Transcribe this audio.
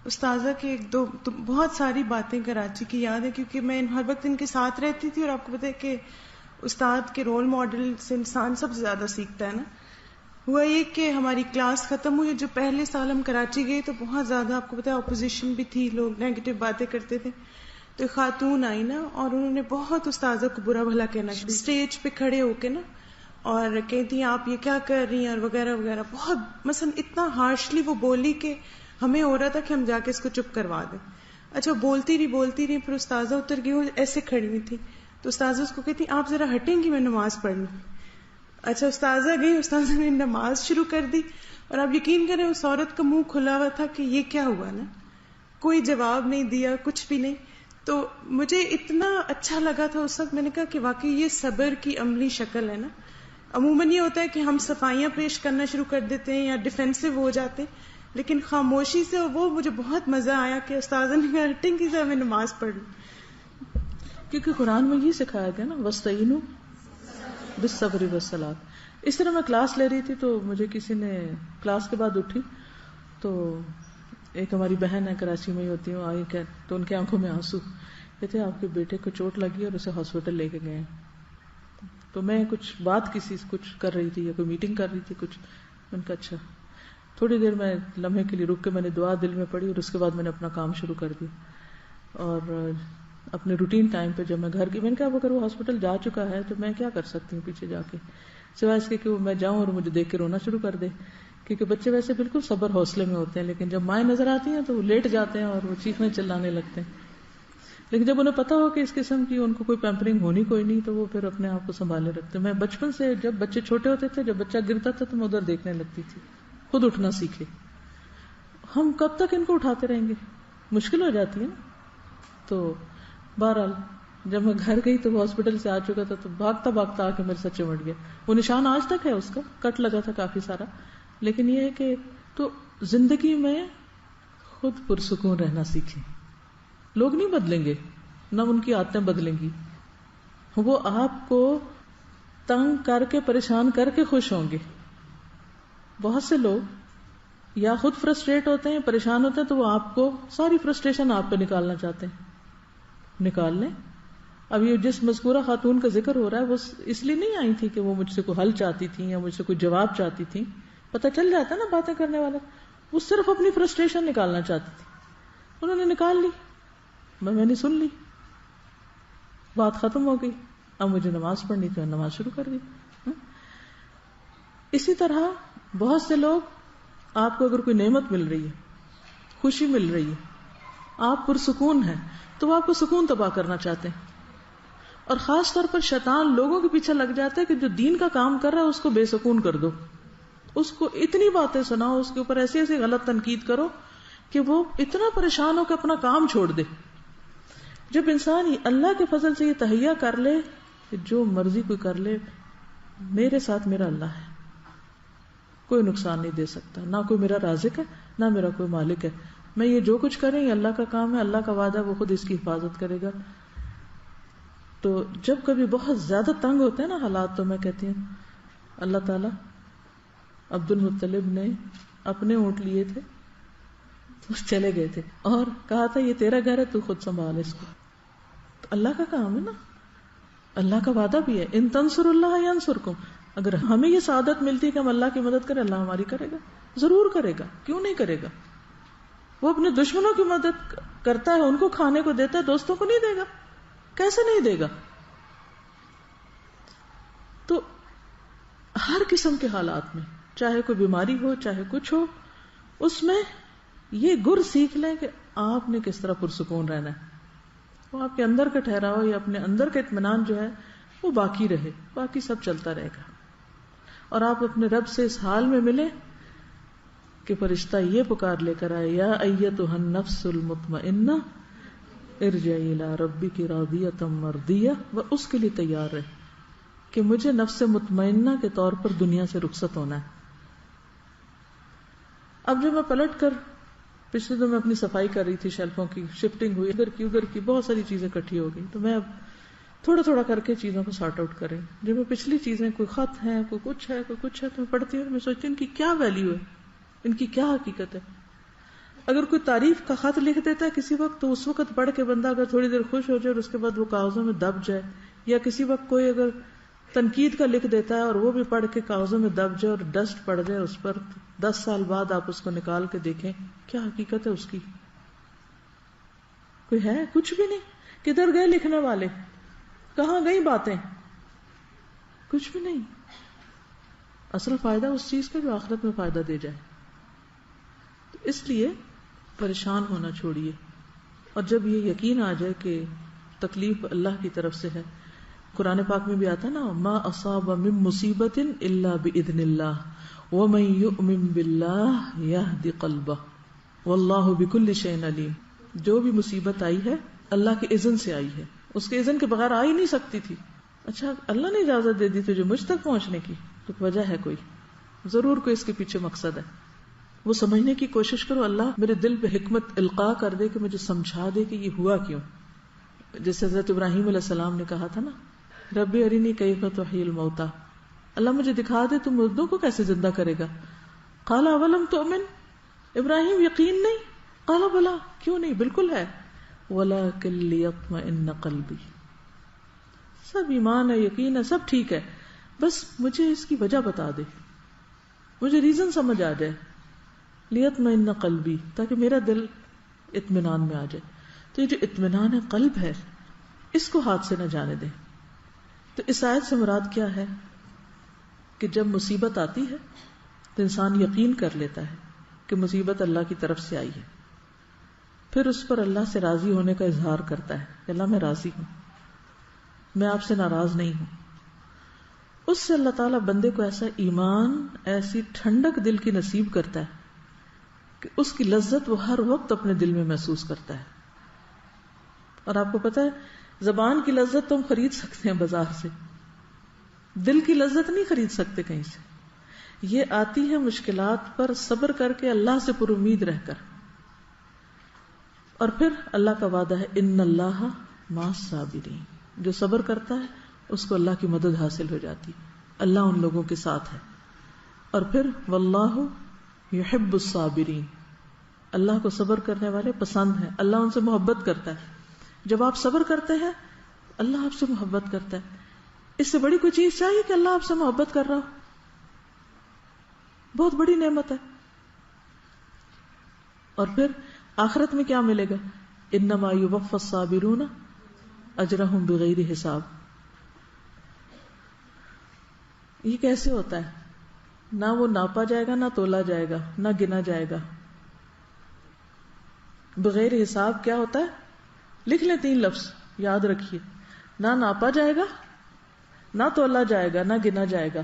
استاذہ کے ایک دو تو بہت ساری باتیں کراچی کی یاد ہے، کیونکہ میں ہر وقت ان کے ساتھ رہتی تھی، اور آپ کو پتہ ہے کہ استاد کے رول ماڈل سے انسان سب سے زیادہ سیکھتا ہے نا. ہوا یہ کہ ہماری کلاس ختم ہوئی، جو پہلے سال ہم کراچی گئے تو بہت زیادہ آپ کو پتہ ہے اپوزیشن بھی تھی، لوگ نیگیٹو باتیں کرتے تھے. تو ایک خاتون آئی نا، اور انہوں نے بہت استاذہ کو برا بھلا کہنا اسٹیج پہ کھڑے ہو کے نا، اور کہتی ہیں آپ یہ کیا کر رہی ہیں اور وغیرہ وغیرہ. بہت مثلا اتنا ہارشلی وہ بولی کہ ہمیں ہو رہا تھا کہ ہم جا کے اس کو چپ کروا دیں. اچھا بولتی رہی، پھر استاذہ اتر گئی، وہ ایسے کھڑی ہوئی تھی، تو استاذہ اس کو کہتی آپ ذرا ہٹیں گی، میں نماز پڑھ لوں. اچھا استاذہ گئی، استاذہ نے نماز شروع کر دی، اور آپ یقین کریں اس عورت کا منہ کھلا ہوا تھا کہ یہ کیا ہوا نا، کوئی جواب نہیں دیا، کچھ بھی نہیں. تو مجھے اتنا اچھا لگا تھا اس وقت، میں نے کہا کہ واقعی یہ صبر کی عملی شکل ہے نا. عموماً یہ ہوتا ہے کہ ہم صفائیاں پیش کرنا شروع کر دیتے ہیں یا ڈیفینسو ہو جاتے ہیں، لیکن خاموشی سے وہ مجھے بہت مزہ آیا کہ استاذہ نے کہا ہٹیں کی سے میں نماز پڑھ لوں. کیونکہ قرآن میں یہ سکھایا گیا نا وَاسْتَعِینُوا بِالصَّبْرِ وَالصَّلَاةِ. اس طرح میں کلاس لے رہی تھی تو مجھے کسی نے کلاس کے بعد اٹھی، تو ایک ہماری بہن ہے کراچی میں ہی ہوتی ہے، آئی کہ تو ان کی آنکھوں میں آنسو، کہتے آپ کے بیٹے کو چوٹ لگی اور اسے ہاسپٹل لے کے گئے ہیں. تو میں کچھ کر رہی تھی یا کوئی میٹنگ کر رہی تھی کچھ، ان کا اچھا. تھوڑی دیر میں لمحے کے لیے رک کے میں نے دعا دل میں پڑھی، اور اس کے بعد میں نے اپنا کام شروع کر دیا. اور اپنے روٹین ٹائم پہ جب میں گھر کی، میں نے کہا اگر وہ ہاسپٹل جا چکا ہے تو میں کیا کر سکتی ہوں پیچھے جا کے، سوائے اس کے کہ میں جاؤں اور مجھے دیکھ کے رونا شروع کر دے. کیونکہ بچے ویسے بالکل صبر حوصلے میں ہوتے ہیں، لیکن جب مائیں نظر آتی ہیں تو وہ لیٹ جاتے ہیں اور وہ چیخنے چلانے لگتے ہیں. لیکن جب انہیں پتا ہو کہ اس قسم کی ان کو کوئی پیمپرنگ ہونی کوئی نہیں، تو وہ پھر اپنے آپ کو سنبھالے رکھتے. میں بچپن سے جب بچے چھوٹے ہوتے تھے، جب بچہ گرتا تھا تو میں ادھر دیکھنے لگتی تھی، خود اٹھنا سیکھے. ہم کب تک ان کو اٹھاتے رہیں گے، مشکل ہو جاتی ہے نا. تو بہرحال جب میں گھر گئی تو وہ ہاسپٹل سے آ چکا تھا، تو بھاگتا بھاگتا آ کے میرے ساتھ چمٹ گیا. وہ نشان آج تک ہے، اس کا کٹ لگا تھا کافی سارا. لیکن یہ ہے کہ تو زندگی میں خود پرسکون رہنا سیکھیں. لوگ نہیں بدلیں گے، نہ ان کی عادتیں بدلیں گی، وہ آپ کو تنگ کر کے پریشان کر کے خوش ہوں گے. بہت سے لوگ یا خود فرسٹریٹ ہوتے ہیں، پریشان ہوتے ہیں، تو وہ آپ کو ساری فرسٹریشن آپ پہ نکالنا چاہتے ہیں. نکال لیں. اب یہ جس مذکورہ خاتون کا ذکر ہو رہا ہے وہ اس لیے نہیں آئی تھی کہ وہ مجھ سے کوئی حل چاہتی تھی یا مجھ سے کوئی جواب چاہتی تھی. پتہ چل جاتا نا باتیں کرنے والا، وہ صرف اپنی فرسٹریشن نکالنا چاہتی تھی. انہوں نے نکال لی، میں نے سن لی، بات ختم ہو گئی. اب مجھے نماز پڑھنی تھی، میں نماز شروع کر دی. اسی طرح بہت سے لوگ، آپ کو اگر کوئی نعمت مل رہی ہے، خوشی مل رہی ہے، آپ پرسکون ہیں، تو وہ آپ کو سکون تباہ کرنا چاہتے ہیں. اور خاص طور پر شیطان لوگوں کے پیچھے لگ جاتا ہے کہ جو دین کا کام کر رہا ہے اس کو بے سکون کر دو، اس کو اتنی باتیں سناؤ، اس کے اوپر ایسی ایسی غلط تنقید کرو کہ وہ اتنا پریشان ہو کہ اپنا کام چھوڑ دے. جب انسان اللہ کے فضل سے یہ تہیا کر لے کہ جو مرضی کوئی کر لے، میرے ساتھ میرا اللہ ہے، کوئی نقصان نہیں دے سکتا، نہ کوئی میرا رازق ہے نہ میرا کوئی مالک ہے، میں یہ جو کچھ کریں یہ اللہ کا کام ہے، اللہ کا وعدہ ہے، وہ خود اس کی حفاظت کرے گا. تو جب کبھی بہت زیادہ تنگ ہوتے ہیں نا حالات، تو میں کہتی ہوں اللہ تعالیٰ، عبد المطلب نے اپنے اونٹ لیے تھے، چلے گئے تھے اور کہا تھا یہ تیرا گھر ہے، تو خود سنبھال اس کو. تو اللہ کا کام ہے نا، اللہ کا وعدہ بھی ہے، ان تنصر اللہ ینصرکم. اگر ہمیں یہ سعادت ملتی ہے کہ ہم اللہ کی مدد کریں، اللہ ہماری کرے گا، ضرور کرے گا، کیوں نہیں کرے گا. وہ اپنے دشمنوں کی مدد کرتا ہے، ان کو کھانے کو دیتا ہے، دوستوں کو نہیں دے گا، کیسے نہیں دے گا. تو ہر قسم کے حالات میں، چاہے کوئی بیماری ہو چاہے کچھ ہو، اس میں یہ گر سیکھ لیں کہ آپ نے کس طرح پرسکون رہنا ہے. وہ آپ کے اندر کا ٹھہراؤ یا اپنے اندر کا اطمینان جو ہے وہ باقی رہے، باقی سب چلتا رہے گا. اور آپ اپنے رب سے اس حال میں ملیں کہ فرشتہ یہ پکار لے کر آئے، یا ایتھا النفس المطمئنہ ارجعی الی ربک راضیۃ مرضیہ، وہ اس کے لیے تیار رہے کہ مجھے نفس مطمئنہ کے طور پر دنیا سے رخصت ہونا ہے. اب جب میں پلٹ کر پچھلے دن میں اپنی صفائی کر رہی تھی، شیلفوں کی شفٹنگ ہوئی، ادھر کی بہت ساری چیزیں اکٹھی ہو گئی، تو میں اب تھوڑا تھوڑا کر کے چیزوں کو سارٹ آؤٹ کریں. جب میں پچھلی چیزیں، کوئی خط ہیں، کوئی کچھ ہے تو میں پڑھتی ہوں، میں سوچتی ہوں ان کی کیا ویلیو ہے، ان کی کیا حقیقت ہے. اگر کوئی تعریف کا خط لکھ دیتا ہے کسی وقت تو اس وقت پڑھ کے بندہ اگر تھوڑی دیر خوش ہو جائے اور اس کے بعد وہ کاغذوں میں دب جائے، یا کسی وقت کوئی اگر تنقید کا لکھ دیتا ہے اور وہ بھی پڑھ کے کاغذوں میں دب جائے اور ڈسٹ پڑ جائے اس پر، 10 سال بعد آپ اس کو نکال کے دیکھیں کیا حقیقت ہے اس کی؟ کوئی ہے؟ کچھ بھی نہیں. کدھر گئے لکھنے والے؟ کہاں گئی باتیں؟ کچھ بھی نہیں. اصل فائدہ اس چیز کا جو آخرت میں فائدہ دے جائے. اس لیے پریشان ہونا چھوڑیے، اور جب یہ یقین آ جائے کہ تکلیف اللہ کی طرف سے ہے. قرآن پاک میں بھی آتا نا، ما اصاب من مصیبت الا باذن اللہ ومن یؤمن باللہ یہد قلبہ واللہ بکل شیء علیم. جو بھی مصیبت آئی ہے اللہ کے اذن سے آئی ہے، اس کے اذن کے بغیر آ ہی نہیں سکتی تھی. اچھا اللہ نے اجازت دے دی تجھے مجھ تک پہنچنے کی، تو وجہ ہے کوئی، ضرور کوئی اس کے پیچھے مقصد ہے. وہ سمجھنے کی کوشش کرو. اللہ میرے دل پہ حکمت القاء کر دے کہ مجھے سمجھا دے کہ یہ ہوا کیوں. جیسے حضرت ابراہیم علیہ السلام نے کہا تھا نا، رب ارنی کیف تحیی الموتى، اللہ مجھے دکھا دے تو مردوں کو کیسے زندہ کرے گا. قال اولم تؤمن، ابراہیم یقین نہیں؟ قال بلا، کیوں نہیں، بالکل ہے. ولکن لیطمئن قلبی، سب ایمان ہے، یقین ہے، سب ٹھیک ہے، بس مجھے اس کی وجہ بتا دے، مجھے ریزن سمجھ آ جائے. لیطمئن قلبی، تاکہ میرا دل اطمینان میں آ جائے. تو یہ جو اطمینان ہے قلب ہے، اس کو ہاتھ سے نہ جانے دیں. تو اس آیت سے مراد کیا ہے کہ جب مصیبت آتی ہے تو انسان یقین کر لیتا ہے کہ مصیبت اللہ کی طرف سے آئی ہے، پھر اس پر اللہ سے راضی ہونے کا اظہار کرتا ہے کہ اللہ میں راضی ہوں، میں آپ سے ناراض نہیں ہوں. اس سے اللہ تعالیٰ بندے کو ایسا ایمان، ایسی ٹھنڈک دل کی نصیب کرتا ہے کہ اس کی لذت وہ ہر وقت اپنے دل میں محسوس کرتا ہے. اور آپ کو پتا ہے زبان کی لذت تو ہم خرید سکتے ہیں بازار سے، دل کی لذت نہیں خرید سکتے کہیں سے. یہ آتی ہے مشکلات پر صبر کر کے، اللہ سے پر امید رہ کر. اور پھر اللہ کا وعدہ ہے ان اللہ مع الصابرین، جو صبر کرتا ہے اس کو اللہ کی مدد حاصل ہو جاتی، اللہ ان لوگوں کے ساتھ ہے. اور پھر واللہ یحب الصابرین، اللہ کو صبر کرنے والے پسند ہیں، اللہ ان سے محبت کرتا ہے. جب آپ صبر کرتے ہیں اللہ آپ سے محبت کرتا ہے. اس سے بڑی کوئی چیز چاہیے کہ اللہ آپ سے محبت کر رہا ہو؟ بہت بڑی نعمت ہے. اور پھر آخرت میں کیا ملے گا؟ انما یوفی الصابرون اجرہم بغیر حساب. یہ کیسے ہوتا ہے؟ نہ وہ ناپا جائے گا، نہ تولا جائے گا، نہ گنا جائے گا. بغیر حساب کیا ہوتا ہے؟ لکھ لیں 3 لفظ یاد رکھیے، نہ ناپا جائے گا، نہ تولا جائے گا، نہ گنا جائے گا.